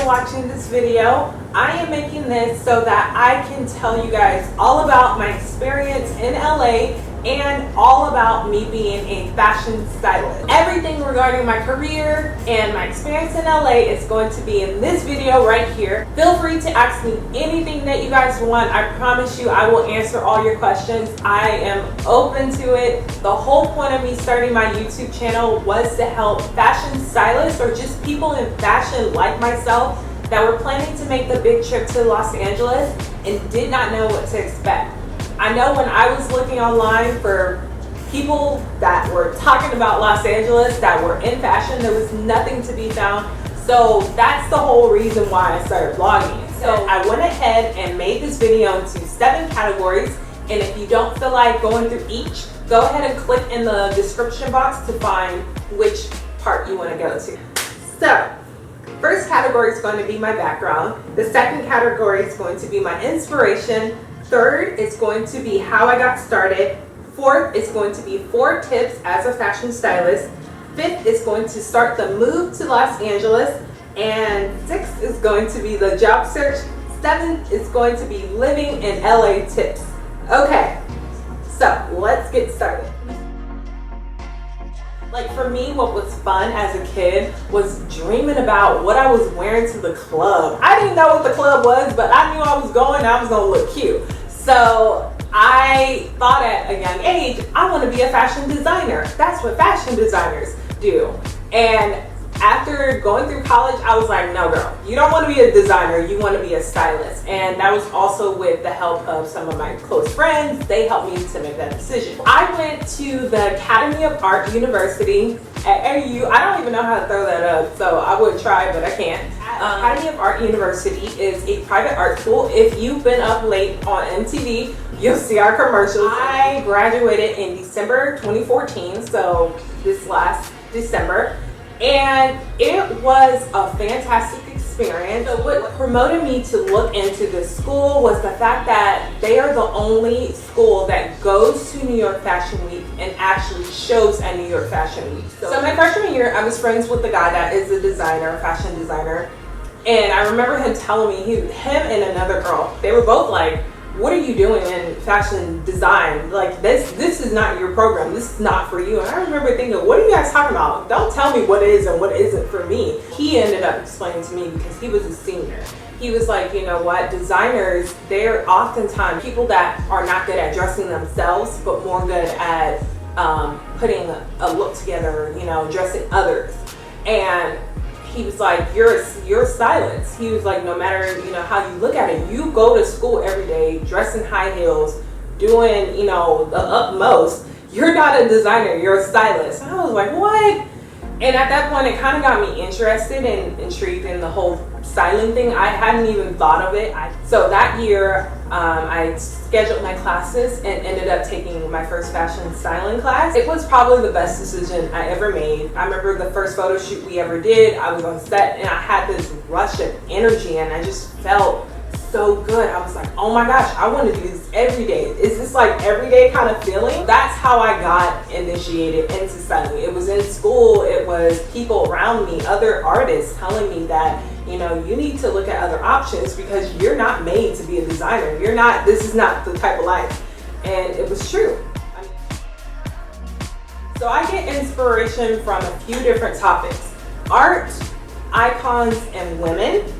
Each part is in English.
watching this video. I am making this so that I can tell you guys all about my experience in LA and all about me being a fashion stylist. Everything regarding my career and my experience in LA is going to be in this video right here. Feel free to ask me anything that you guys want. I promise you I will answer all your questions. I am open to it. The whole point of me starting my YouTube channel was to help fashion stylists or just people in fashion like myself that were planning to make the big trip to Los Angeles and did not know what to expect. I know when I was looking online for people that were talking about Los Angeles that were in fashion, there was nothing to be found. So that's the whole reason why I started vlogging. So I went ahead and made this video into 7 categories. And if you don't feel like going through each, go ahead and click in the description box to find which part you want to go to. So, first category is going to be my background. The second category is going to be my inspiration. Third is going to be how I got started. Fourth is going to be 4 tips as a fashion stylist. Fifth is going to start the move to Los Angeles. And 6th is going to be the job search. 7th is going to be living in LA tips. Okay, so let's get started. Like for me, what was fun as a kid was dreaming about what I was wearing to the club. I didn't know what the club was, but I knew I was going and I was gonna look cute. So I thought at a young age, I want to be a fashion designer. That's what fashion designers do. And after going through college, I was like, no girl, you don't want to be a designer, you want to be a stylist. And that was also with the help of some of my close friends. They helped me to make that decision. I went to the Academy of Art University at AU. I don't even know how to throw that up, so I would try, but I can't. Academy of Art University is a private art school. If you've been up late on MTV, you'll see our commercials. I graduated in December 2014, so this last December. And it was a fantastic experience. So what promoted me to look into this school was the fact that they are the only school that goes to New York Fashion Week and actually shows at New York Fashion Week. So my freshman year, I was friends with the guy that is a designer, a fashion designer. And I remember him telling me, him and another girl, they were both like, what are you doing in fashion design? Like this is not your program. This is not for you. And I remember thinking, what are you guys talking about? Don't tell me what is and what isn't for me. He ended up explaining to me because he was a senior. He was like, you know what, designers, they're oftentimes people that are not good at dressing themselves, but more good at putting a look together, you know, dressing others. And he was like, you're a stylist. He was like, no matter, you know, how you look at it, you go to school every day, dressing high heels, doing, you know, the utmost. You're not a designer, you're a stylist. And I was like, what? And at that point, it kind of got me interested and intrigued in the whole styling thing. I hadn't even thought of it. So that year, I scheduled my classes and ended up taking my first fashion styling class. It was probably the best decision I ever made. I remember the first photo shoot we ever did, I was on set and I had this rush of energy and I just felt so good. I was like, oh my gosh, I want to do this every day. Is this like everyday kind of feeling? That's how I got initiated into styling. It was in school, it was people around me, other artists telling me that, you know, you need to look at other options because you're not made to be a designer. This is not the type of life. And it was true. So I get inspiration from a few different topics: art, icons, and women.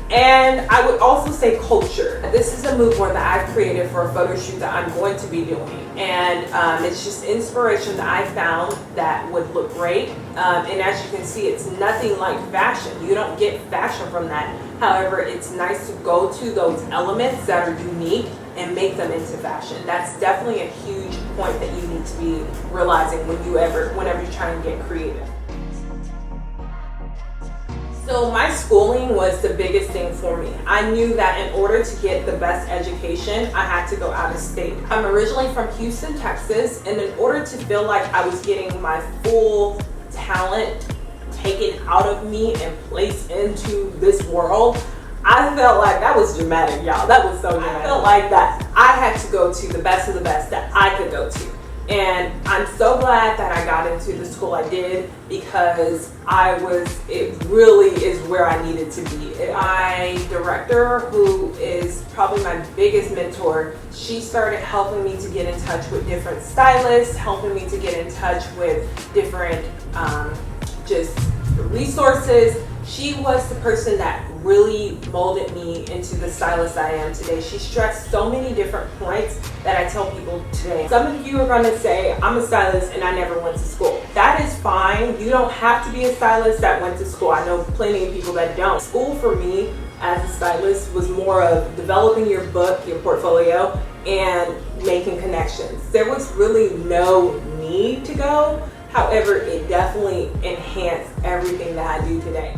And I would also say culture. This is a mood board that I've created for a photo shoot that I'm going to be doing. And it's just inspiration that I found that would look great. And as you can see, it's nothing like fashion. You don't get fashion from that. However, it's nice to go to those elements that are unique and make them into fashion. That's definitely a huge point that you need to be realizing whenever you're trying to get creative. So my schooling was the biggest thing for me. I knew that in order to get the best education, I had to go out of state. I'm originally from Houston, Texas, and in order to feel like I was getting my full talent taken out of me and placed into this world, I felt like that was dramatic, y'all. That was so dramatic. I felt like that I had to go to the best of the best that I could go to. And I'm so glad that I got into the school I did, because it really is where I needed to be. My director, who is probably my biggest mentor, she started helping me to get in touch with different stylists, helping me to get in touch with different just resources. She was the person that really molded me into the stylist I am today. She stressed so many different points that I tell people today. Some of you are gonna say, I'm a stylist and I never went to school. That is fine. You don't have to be a stylist that went to school. I know plenty of people that don't. School for me as a stylist was more of developing your book, your portfolio, and making connections. There was really no need to go. However, it definitely enhanced everything that I do today.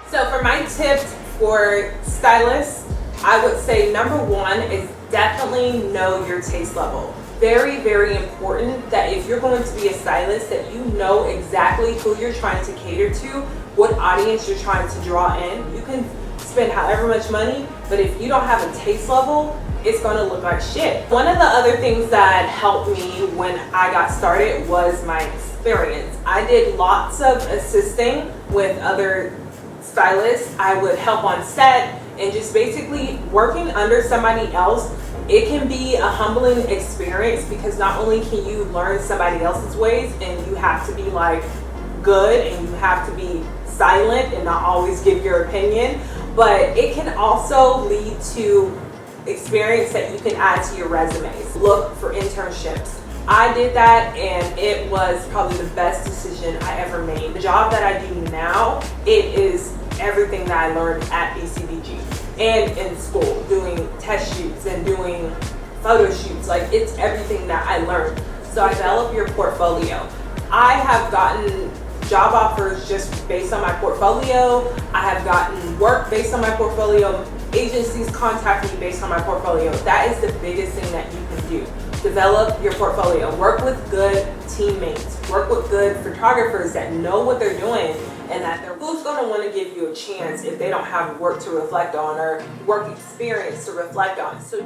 So for my tips for stylists, I would say number one is definitely know your taste level. Very, very important that if you're going to be a stylist, that you know exactly who you're trying to cater to, what audience you're trying to draw in. You can spend however much money, but if you don't have a taste level, it's gonna look like shit. One of the other things that helped me when I got started was my experience. I did lots of assisting with other stylists. I would help on set and just basically working under somebody else. It can be a humbling experience, because not only can you learn somebody else's ways, and you have to be like good and you have to be silent and not always give your opinion, but it can also lead to experience that you can add to your resumes. Look for internships. I did that and it was probably the best decision I ever made. The job that I do now, it is everything that I learned at BCBG and in school, doing test shoots and doing photo shoots. Like, it's everything that I learned. So develop your portfolio. I have gotten job offers just based on my portfolio. I have gotten work based on my portfolio. Agencies contact me based on my portfolio. That is the biggest thing that you can do. Develop your portfolio. Work with good teammates. Work with good photographers that know what they're doing, and that who's going to want to give you a chance if they don't have work to reflect on or work experience to reflect on. So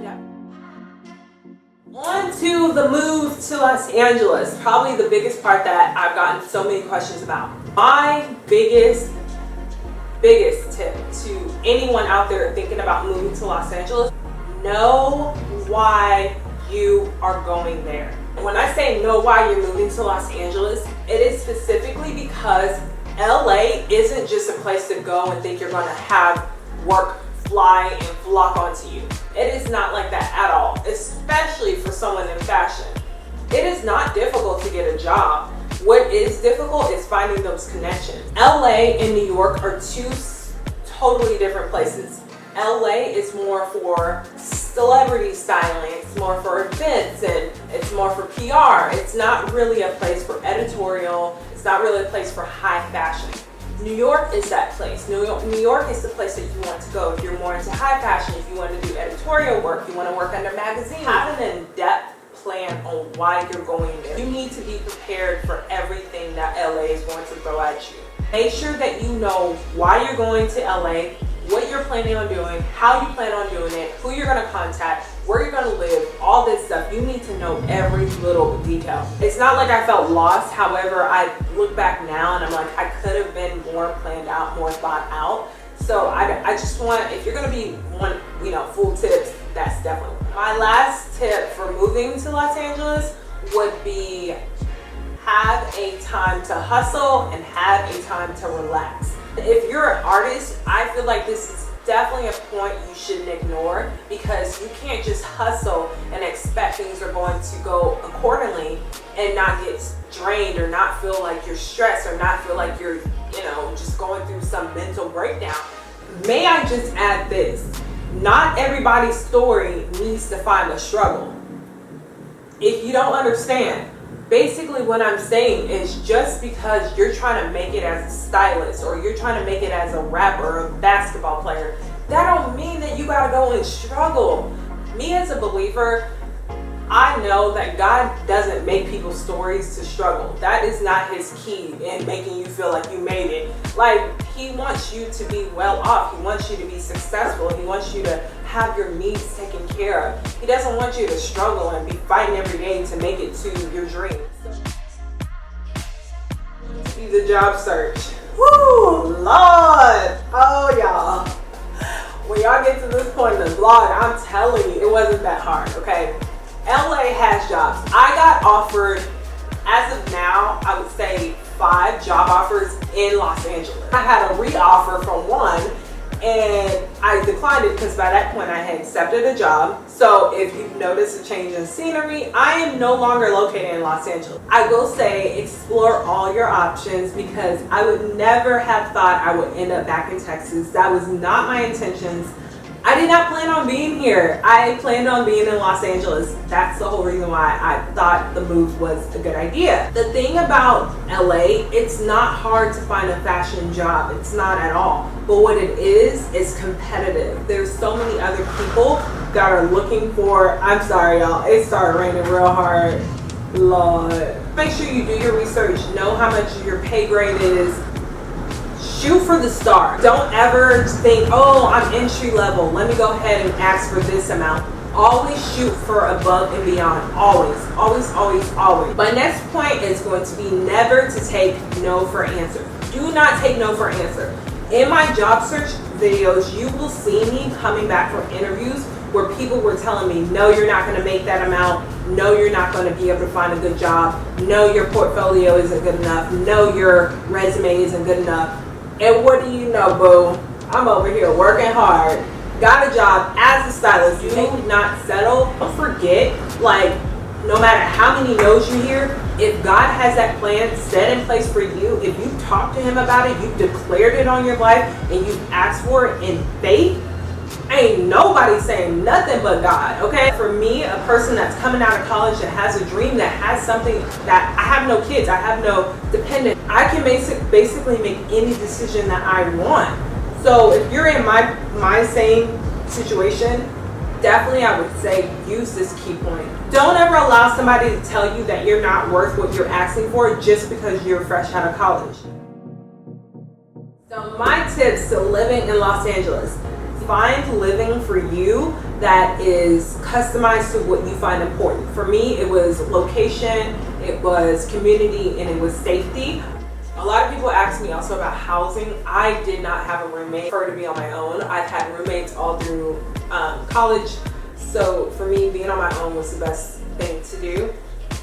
on to the move to Los Angeles. Probably the biggest part that I've gotten so many questions about. My biggest tip to anyone out there thinking about moving to Los Angeles: know why you are going there. When I say know why you're moving to Los Angeles, it is specifically because LA isn't just a place to go and think you're going to have work fly and flock onto you. It is not like that at all, especially for someone in fashion. It is not difficult to get a job. What is difficult is finding those connections. LA and New York are two totally different places. LA is more for celebrity styling, it's more for events, and it's more for PR. It's not really a place for editorial, it's not really a place for high fashion. New York is that place. New York is the place that you want to go if you're more into high fashion, if you want to do editorial work, you want to work under magazines. Have an in-depth plan on why you're going there. You need to be prepared for everything that LA is going to throw at you. Make sure that you know why you're going to LA, what you're planning on doing, how you plan on doing it, who you're going to contact, where you're going to live, all this stuff. You need to know every little detail. It's not like I felt lost. However, I look back now and I'm like, I could have been more planned out, more thought out. So I just want, if you're going to be one, full tips, that's definitely one. My last tip for moving to Los Angeles would be have a time to hustle and have a time to relax. If you're an artist, I feel like this is definitely a point you shouldn't ignore, because you can't just hustle and expect things are going to go accordingly and not get drained or not feel like you're stressed or not feel like you're, just going through some mental breakdown. May I just add this? Not everybody's story needs to find a struggle. If you don't understand, basically what I'm saying is, just because you're trying to make it as a stylist or you're trying to make it as a rapper or a basketball player, that don't mean that you gotta go and struggle. Me as a believer, I know that God doesn't make people's stories to struggle. That is not his key in making you feel like you made it. Like, he wants you to be well off. He wants you to be successful. He wants you to have your needs taken care of. He doesn't want you to struggle and be fighting every day to make it to your dreams. See the job search. Woo, Lord. Oh, y'all. When y'all get to this point in the vlog, I'm telling you, it wasn't that hard, okay? LA has jobs. I got offered, as of now, I would say 5 job offers in Los Angeles. I had a re-offer from one, and I declined it because by that point I had accepted a job. So if you've noticed a change in scenery, I am no longer located in Los Angeles. I will say explore all your options, because I would never have thought I would end up back in Texas. That was not my intentions. I did not plan on being here. I planned on being in Los Angeles. That's the whole reason why I thought the move was a good idea. The thing about LA, it's not hard to find a fashion job. It's not at all. But what it is competitive. There's so many other people that are looking for, I'm sorry y'all, it started raining real hard. Lord. Make sure you do your research, know how much your pay grade is. Shoot for the star. Don't ever think, oh, I'm entry level, let me go ahead and ask for this amount. Always shoot for above and beyond. Always, always, always, always. My next point is going to be never to take no for answer. Do not take no for answer. In my job search videos, you will see me coming back from interviews where people were telling me, no, you're not going to make that amount. No, you're not going to be able to find a good job. No, your portfolio isn't good enough. No, your resume isn't good enough. And what do you know, boo? I'm over here working hard. Got a job as a stylist. Do not settle. Don't forget, like, no matter how many no's you hear, if God has that plan set in place for you, if you talk to him about it, you've declared it on your life, and you've asked for it in faith, ain't nobody saying nothing but God, okay? For me, a person that's coming out of college that has a dream, that has something, that I have no kids, I have no dependent, I can basically make any decision that I want. So if you're in my same situation, definitely I would say use this key point. Don't ever allow somebody to tell you that you're not worth what you're asking for just because you're fresh out of college. So my tips to living in Los Angeles: find living for you that is customized to what you find important. For me, it was location, it was community, and it was safety. A lot of people ask me also about housing. I did not have a roommate. I prefer to be on my own. I've had roommates all through college. So for me, being on my own was the best thing to do.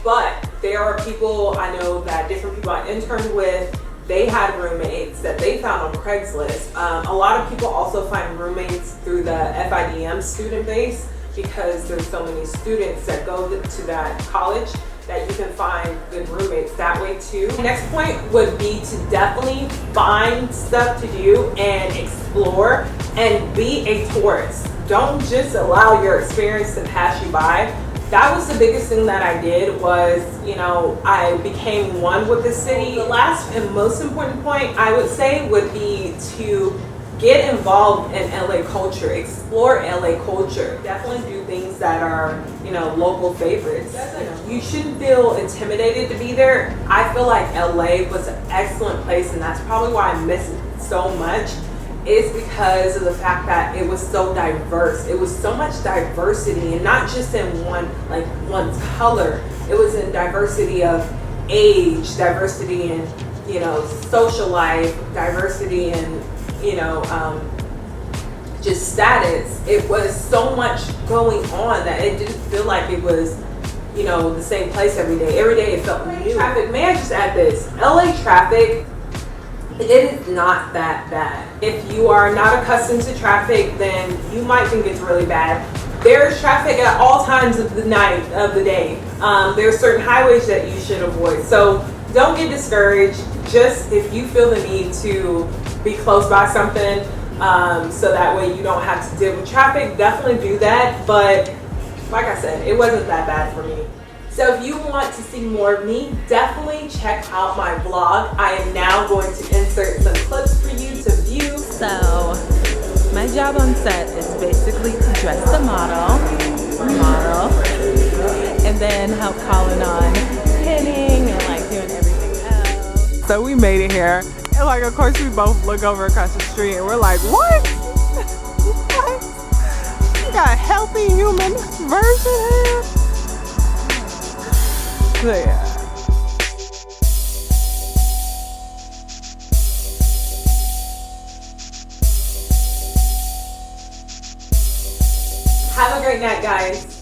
But there are people I know that different people I interned with, they had roommates that they found on Craigslist. A lot of people also find roommates through the FIDM student base, because there's so many students that go to that college that you can find good roommates that way too. Next point would be to definitely find stuff to do and explore, and be a tourist. Don't just allow your experience to pass you by. That was the biggest thing that I did, was, you know, I became one with the city. The last and most important point I would say would be to get involved in LA culture, explore LA culture. Definitely do things that are, you know, local favorites. You shouldn't feel intimidated to be there. I feel like LA was an excellent place, and that's probably why I miss it so much. Is because of the fact that it was so diverse. It was so much diversity, and not just in one's color. It was in diversity of age, diversity in, you know, social life, diversity in, you know, just status. It was so much going on that it didn't feel like it was, you know, the same place every day. Every day it felt new. Traffic, may I just add this? LA traffic, it is not that bad. If you are not accustomed to traffic, then you might think it's really bad. There's traffic at all times of the night, of the day. There are certain highways that you should avoid. So don't get discouraged. Just if you feel the need to be close by something, so that way you don't have to deal with traffic, definitely do that. But like I said, it wasn't that bad for me. So if you want to see more of me, definitely check out my vlog. I am now going to insert some clips for you to view. So my job on set is basically to dress the model, and then help Colin on pinning and like doing everything else. So we made it here, and like of course we both look over across the street and we're like, what? got a healthy human version here. So yeah. Have a great night, guys.